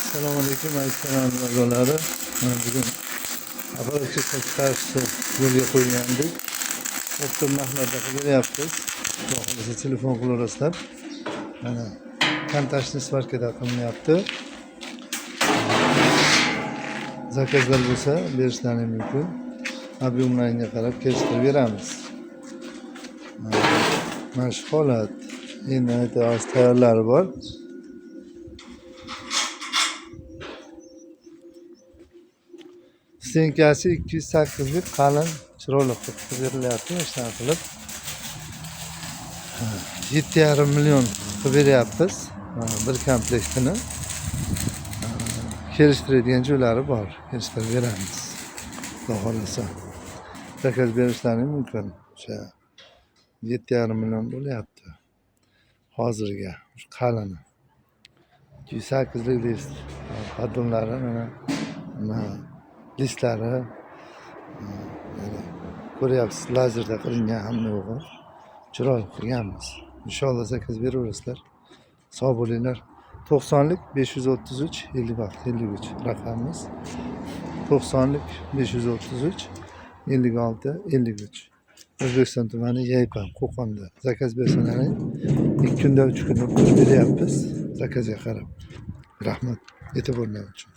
Assalomu alaykum aziz a'zolari. Bugun apparatga chiqarishni yo'lga qo'ygandik. O'tgan narxlarda qilyapmiz. Xudo xohlasa telefon qilaverasizlar. Mana kontashni svarkada qilinyapti. Zakazlar bo'lsa berishlari mumkin. Ob'yemlariga qarab kelishtirib beramiz. Mana shu holat. Endi aytamiz tayyorlari bor. Stenkasi 208 lik qalin chiroyli qilib berilyapti. Ishlar qilib 7,5 million qilib beryapmiz. Bir komplektini kelishtiradigan joylari bor. Kelishtirib beramiz. Xudo xolasa. Zakaz berishlari mumkin. O'sha 7,5 million bo'lyapti. Hozirga shu qalini 208 lik list xodimlari mana listlari ko'ryapsiz, lazerda qilingan hamma yo'g'i chiroyli qilganmiz. Inshaalloh zakaz beraverasizlar. Sog' bo'linglar. 90lik 533 56 53 raqamimiz. 90lik 533 56 53. O'zbekiston tumani Yaypam, Qo'qonda. Zakaz bersalaring 2 kunda 3 kunda beryapmiz. Zakazga qarab. Rahmat. E'tiborlaringiz uchun.